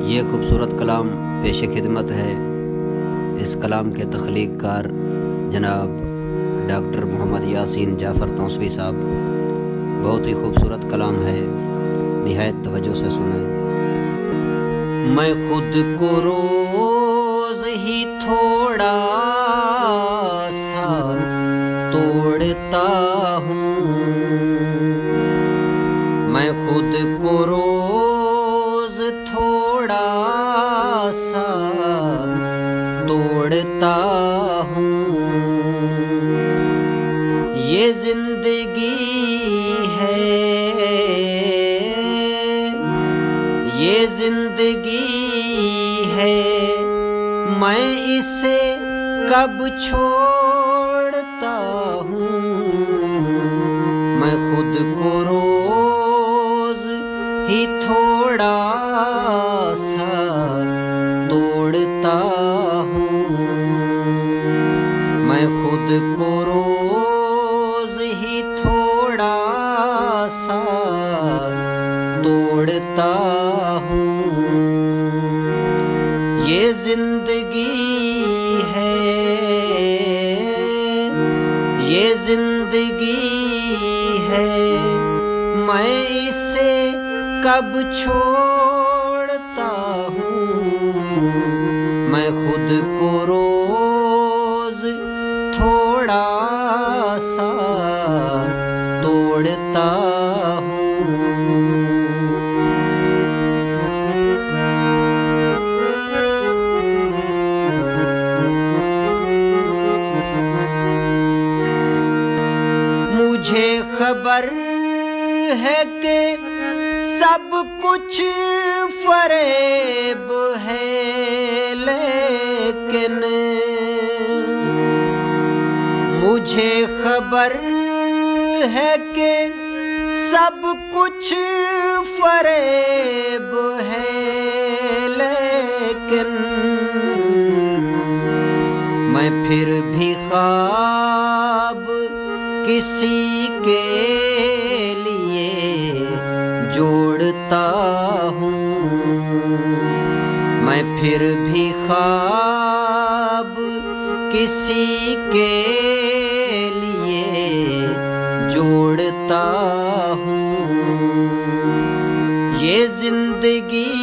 ये खूबसूरत कलाम पेश खिदमत है। इस कलाम के तख्लीक कार जनाब डॉक्टर मोहम्मद यासीन जाफ़र तौसवी साहब। बहुत ही खूबसूरत कलाम है, निहायत तवज्जो से सुने। मैं खुद को रोज़ ही थोड़ा सा तोड़ता हूँ, मैं खुद को रोज़ थोड़ा सा तोड़ता हूँ। ये जिंदगी है, ये जिंदगी है, मैं इसे कब छोड़ता हूँ। मैं खुद को रोज़ ही थोड़ा सा तोड़ता हूँ, मैं खुद को रोज़ ही थोड़ा सा तोड़ता हूँ। ये जिंदगी है, ये जिंदगी है, मैं इसे कब छोड़ता हूँ। मैं खुद को रोज़ थोड़ा सा तोड़ता हूँ। मुझे खबर है कि सब कुछ फरेब है, लेकिन मुझे खबर है कि सब कुछ फरेब है, लेकिन मैं फिर भी ख्वाब किसी के लिए जोड़ता हूँ। मैं फिर भी ख्वाब किसी के लिए जोड़ता हूँ। ये जिंदगी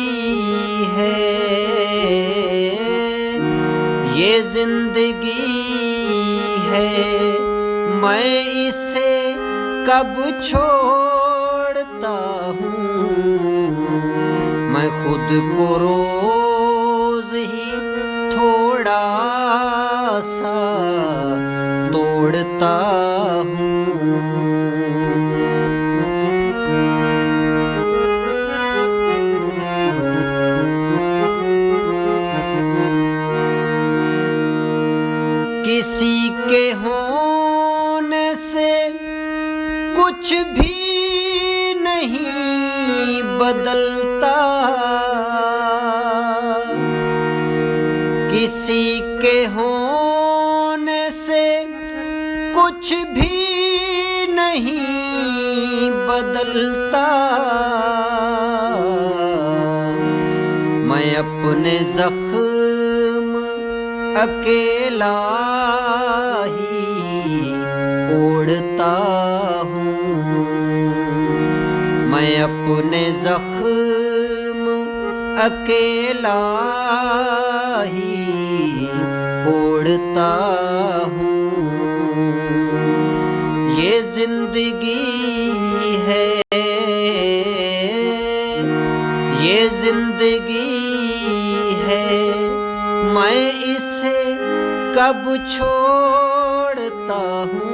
है, ये जिंदगी है, मैं इसे कब छोड़ता हूँ। मैं खुद को रोज़ ही थोड़ा सा तोड़ता हूँ। किसी के होने से कुछ भी नहीं बदलता, किसी के होने से कुछ भी नहीं बदलता। मैं अपने जख्म अकेला ही ओढ़ता हूँ, मैं अपने जख्म अकेला ही ओढ़ता हूँ। ये जिंदगी है, ये जिंदगी है, मैं इसे कब छोड़ता हूँ।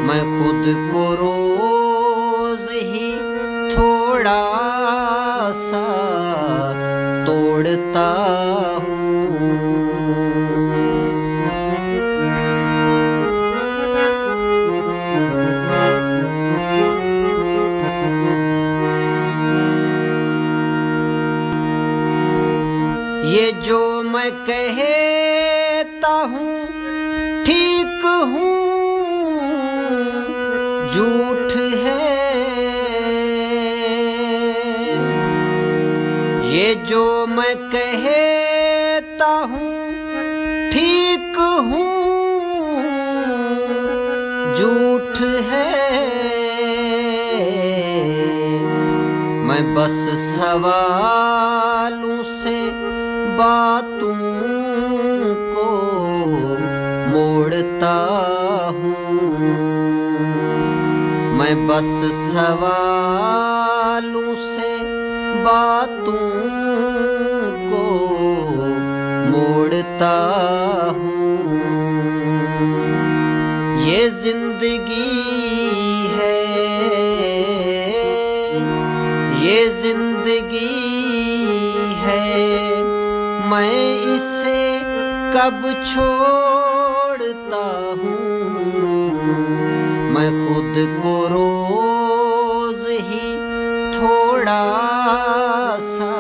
मैं खुद को रोज़ ही थोड़ा सा तोड़ता हूँ। ये जो मैं कहता हूँ ठीक हूँ, झूठ है। ये जो मैं कहता हूँ ठीक हूँ झूठ है, मैं बस सवालों से बातों को मोड़ता हूँ। मैं बस सवालों से बातों को मोड़ता हूँ। ये जिंदगी है, ये जिंदगी है, मैं इसे कब छोड़ता हूँ। मैं खुद को रोज ही थोड़ा सा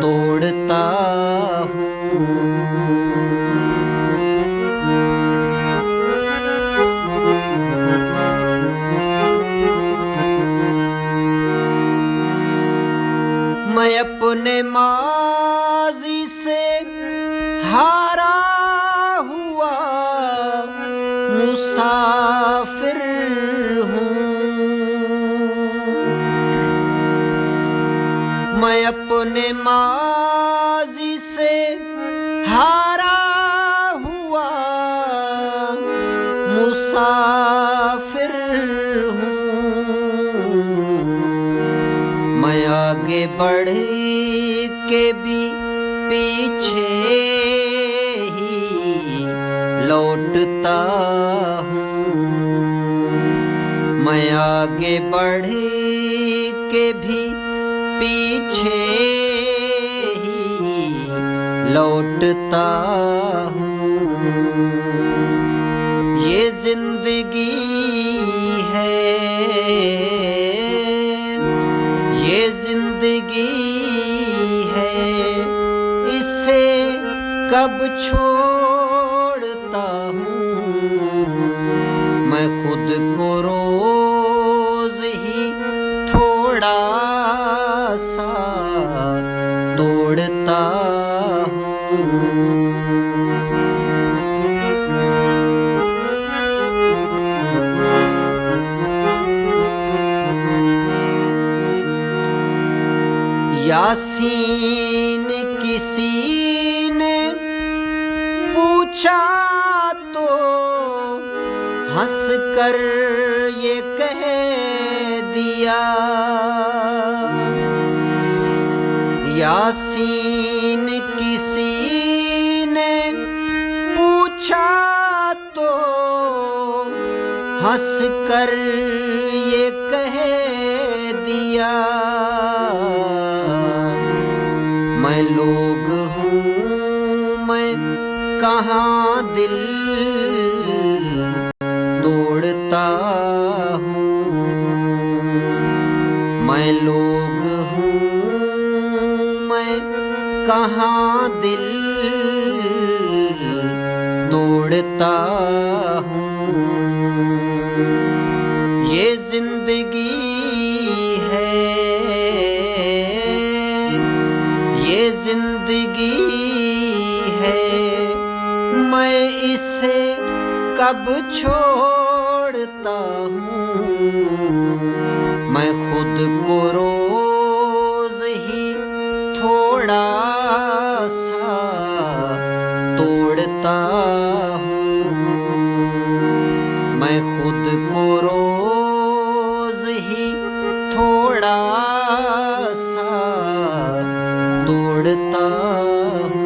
तोड़ता हूँ। मैं अपने माज़ी से हारा हुआ मुसाफिर हूँ। मैं अपने माज़ी से हारा हुआ मुसाफिर हूँ। मैं आगे बढ़ के भी पीछे ही लौटता हूँ। मैं आगे बढ़ के भी पीछे ही लौटता हूँ। ये जिंदगी है, ये जिंदगी है, इसे कब छोड़ता हूँ। मैं खुद को रोज ही थोड़ा सा तोड़ता हूँ। यासीन किसी ने पूछा तो हंस कर ये कह दिया। यासीन किसी ने पूछा तो हंस कर ये कह दिया। मैं लोग हूँ, मैं कहाँ दिल तोड़ता हूँ। मैं लोग हूँ, मैं कहाँ दिल तोड़ता हूँ। ये जिंदगी है, ये जिंदगी है, मैं इसे कब छोड़ता हूँ। मैं खुद को रोज ही थोड़ा सा तोड़ता हूँ। मैं खुद को रोज ही थोड़ा सा तोड़ता हूँ।